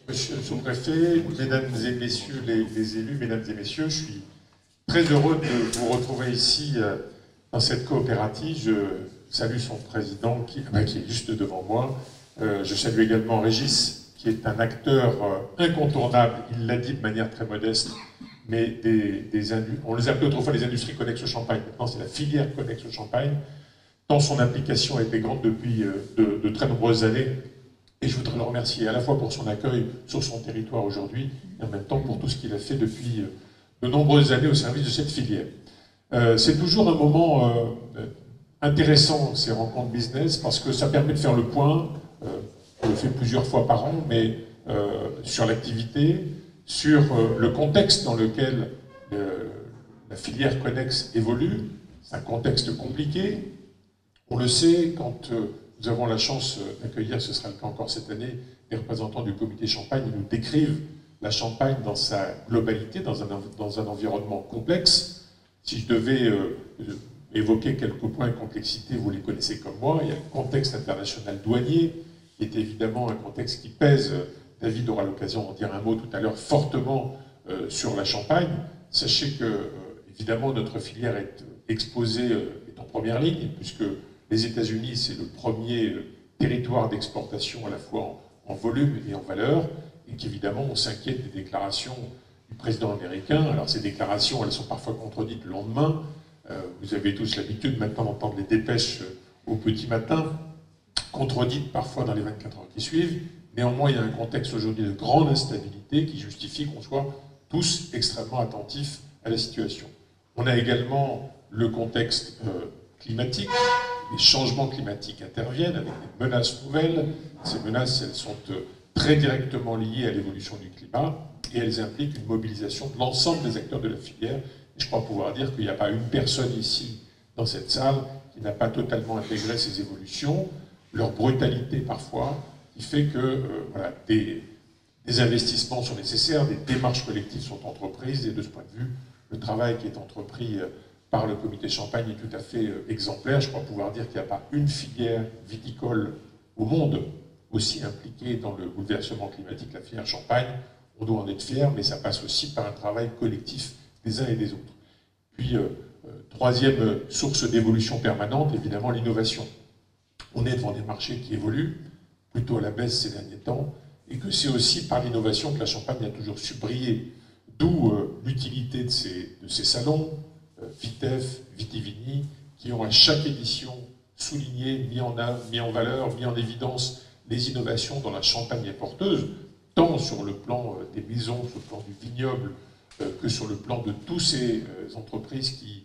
Monsieur le sous-préfet, mesdames et messieurs les élus, mesdames et messieurs, je suis très heureux de vous retrouver ici dans cette coopérative. Je salue son président qui est juste devant moi. Je salue également Régis, qui est un acteur incontournable, il l'a dit de manière très modeste, mais on les appelait autrefois les industries connexes au Champagne. Maintenant, c'est la filière connexe au Champagne, tant son implication a été grande depuis de très nombreuses années. Et je voudrais le remercier à la fois pour son accueil sur son territoire aujourd'hui, et en même temps pour tout ce qu'il a fait depuis de nombreuses années au service de cette filière. C'est toujours un moment intéressant, ces rencontres business, parce que ça permet de faire le point, on le fait plusieurs fois par an, mais sur l'activité, sur le contexte dans lequel la filière connexe évolue. C'est un contexte compliqué. On le sait, quand nous avons la chance d'accueillir, ce sera le cas encore cette année, des représentants du comité Champagne, ils nous décrivent la Champagne dans sa globalité, dans un environnement complexe. Si je devais évoquer quelques points de complexité, vous les connaissez comme moi. Il y a le contexte international douanier, qui est évidemment un contexte qui pèse, David aura l'occasion d'en dire un mot tout à l'heure, fortement sur la Champagne. Sachez que, évidemment, notre filière est exposée, est en première ligne, puisque les États-Unis, c'est le premier territoire d'exportation à la fois en volume et en valeur, et qu'évidemment, on s'inquiète des déclarations du président américain. Alors, ces déclarations, elles sont parfois contredites le lendemain. Vous avez tous l'habitude maintenant d'entendre les dépêches au petit matin, contredites parfois dans les 24 heures qui suivent. Néanmoins, il y a un contexte aujourd'hui de grande instabilité qui justifie qu'on soit tous extrêmement attentifs à la situation. On a également le contexte climatique. Les changements climatiques interviennent avec des menaces nouvelles. Ces menaces, elles sont très directement liées à l'évolution du climat et elles impliquent une mobilisation de l'ensemble des acteurs de la filière. Et je crois pouvoir dire qu'il n'y a pas une personne ici, dans cette salle, qui n'a pas totalement intégré ces évolutions, leur brutalité parfois, qui fait que voilà, des investissements sont nécessaires, des démarches collectives sont entreprises, et de ce point de vue, le travail qui est entrepris par le comité Champagne est tout à fait exemplaire. Je crois pouvoir dire qu'il n'y a pas une filière viticole au monde aussi impliquée dans le bouleversement climatique, la filière Champagne. On doit en être fier, mais ça passe aussi par un travail collectif des uns et des autres. Puis, troisième source d'évolution permanente, évidemment l'innovation. On est devant des marchés qui évoluent, plutôt à la baisse ces derniers temps, et que c'est aussi par l'innovation que la Champagne a toujours su briller. D'où l'utilité de ces salons, Vitef, Vitivini, qui ont à chaque édition souligné, mis en valeur, mis en évidence les innovations dont la Champagne est porteuse, tant sur le plan des maisons, sur le plan du vignoble, que sur le plan de toutes ces entreprises qui,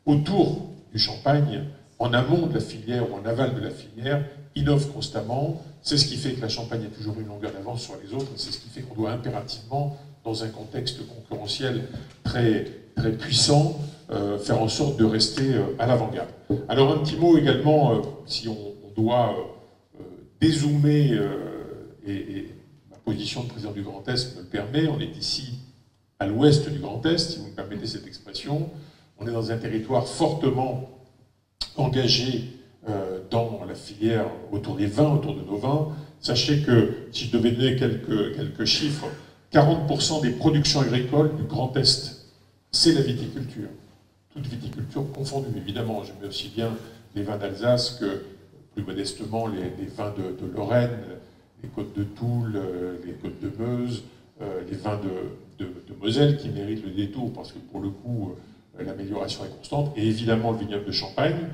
autour du Champagne, en amont de la filière ou en aval de la filière, innovent constamment. C'est ce qui fait que la Champagne a toujours une longueur d'avance sur les autres, et c'est ce qui fait qu'on doit impérativement, dans un contexte concurrentiel très puissant, faire en sorte de rester à l'avant-garde. Alors un petit mot également, si on doit dézoomer, et ma position de président du Grand Est me le permet, on est ici à l'ouest du Grand Est, si vous me permettez cette expression, on est dans un territoire fortement engagé dans la filière autour des vins, autour de nos vins. Sachez que, si je devais donner quelques chiffres, 40% des productions agricoles du Grand Est, c'est la viticulture. Toute viticulture confondue, évidemment. Je mets aussi bien les vins d'Alsace que, plus modestement, les vins de Lorraine, les côtes de Toul, les côtes de Meuse, les vins de Moselle qui méritent le détour parce que, pour le coup, l'amélioration est constante. Et évidemment, le vignoble de Champagne.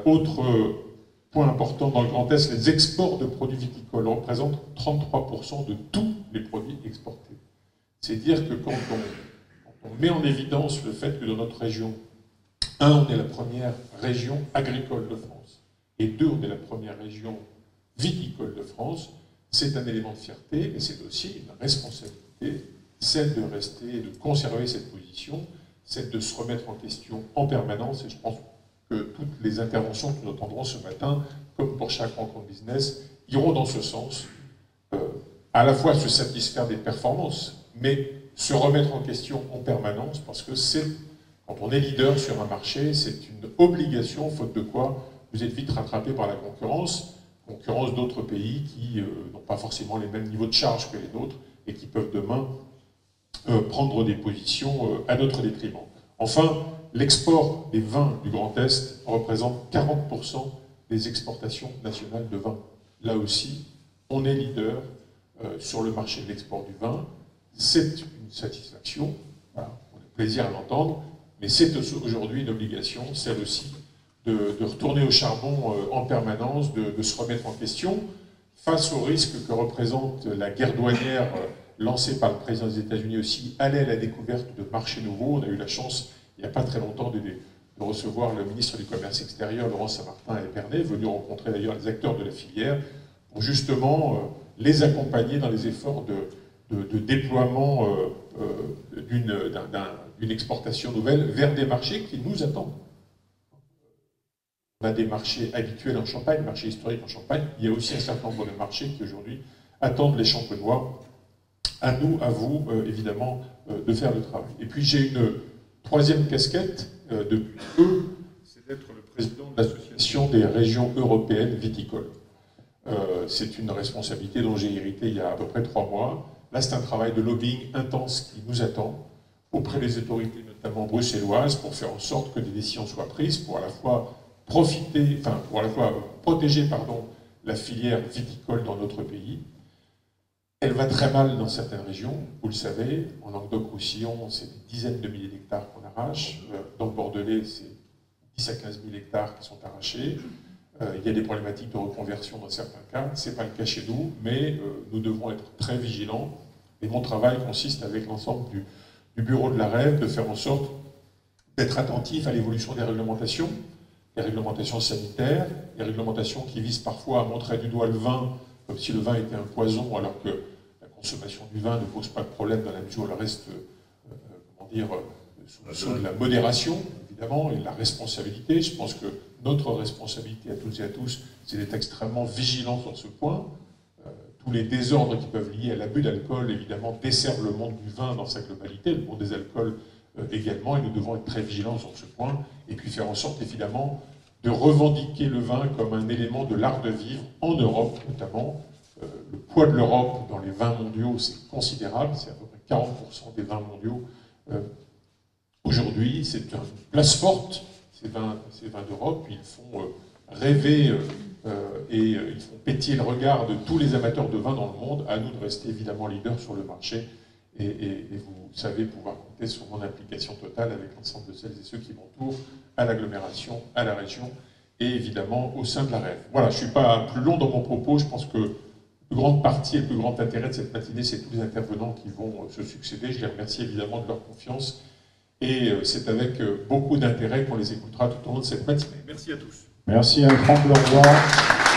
Autre point important dans le Grand Est, les exports de produits viticoles représentent 33% de tous les produits exportés. C'est dire que quand on met en évidence le fait que dans notre région, on est la première région agricole de France, et deux, on est la première région viticole de France, c'est un élément de fierté, mais c'est aussi une responsabilité, celle de rester et de conserver cette position, celle de se remettre en question en permanence, et je pense que toutes les interventions que nous entendrons ce matin, comme pour chaque rencontre business, iront dans ce sens, à la fois se satisfaire des performances, mais se remettre en question en permanence, parce que quand on est leader sur un marché, c'est une obligation, faute de quoi vous êtes vite rattrapé par la concurrence. concurrence d'autres pays qui n'ont pas forcément les mêmes niveaux de charge que les nôtres et qui peuvent demain prendre des positions à notre détriment. Enfin, l'export des vins du Grand Est représente 40% des exportations nationales de vin. Là aussi, on est leader sur le marché de l'export du vin. C'est une satisfaction, voilà, on a plaisir à l'entendre, mais c'est aujourd'hui une obligation, celle aussi, de retourner au charbon en permanence, de se remettre en question, face au risque que représente la guerre douanière lancée par le président des États-Unis aussi, aller à la découverte de marchés nouveaux. On a eu la chance, il n'y a pas très longtemps, de recevoir le ministre du Commerce extérieur, Laurent Saint-Martin à Épernay, venu rencontrer d'ailleurs les acteurs de la filière, pour justement les accompagner dans les efforts de déploiement d'une exportation nouvelle vers des marchés qui nous attendent. On a des marchés habituels en Champagne, marchés historiques en Champagne. Il y a aussi un certain nombre de marchés qui aujourd'hui attendent les Champenois. À nous, à vous, évidemment, de faire le travail. Et puis j'ai une troisième casquette depuis peu, c'est d'être le président de l'Association des régions européennes viticoles. C'est une responsabilité dont j'ai hérité il y a à peu près 3 mois. Là, c'est un travail de lobbying intense qui nous attend auprès des autorités, notamment bruxelloises, pour faire en sorte que des décisions soient prises pour à la fois protéger la filière viticole dans notre pays. Elle va très mal dans certaines régions, vous le savez. En Languedoc-Roussillon, c'est des dizaines de milliers d'hectares qu'on arrache. Dans le Bordelais, c'est 10 à 15 000 hectares qui sont arrachés. Il y a des problématiques de reconversion dans certains cas. Ce n'est pas le cas chez nous, mais nous devons être très vigilants. Et mon travail consiste, avec l'ensemble du bureau de la REV, de faire en sorte d'être attentif à l'évolution des réglementations sanitaires, les réglementations qui visent parfois à montrer du doigt le vin, comme si le vin était un poison, alors que la consommation du vin ne pose pas de problème dans la mesure où elle reste, sous le sceau de la modération, évidemment, et de la responsabilité. Je pense que notre responsabilité à toutes et à tous, c'est d'être extrêmement vigilants sur ce point. Tous les désordres qui peuvent lier à l'abus d'alcool, évidemment, desservent le monde du vin dans sa globalité, le monde des alcools également, et nous devons être très vigilants sur ce point, et puis faire en sorte, évidemment, de revendiquer le vin comme un élément de l'art de vivre en Europe, notamment. Le poids de l'Europe dans les vins mondiaux, c'est considérable, c'est à peu près 40% des vins mondiaux. Aujourd'hui, c'est une place forte, ces vins d'Europe, ils font rêver et ils font pétiller le regard de tous les amateurs de vin dans le monde. À nous de rester évidemment leader sur le marché, et vous savez pouvoir compter sur mon implication totale avec l'ensemble de celles et ceux qui m'entourent, à l'agglomération, à la région, et évidemment au sein de la REV. Voilà, je ne suis pas plus long dans mon propos, je pense que la plus grande partie et le plus grand intérêt de cette matinée, c'est tous les intervenants qui vont se succéder. Je les remercie évidemment de leur confiance, et c'est avec beaucoup d'intérêt qu'on les écoutera tout au long de cette matinée. Merci à tous. Merci à Franck Leroy.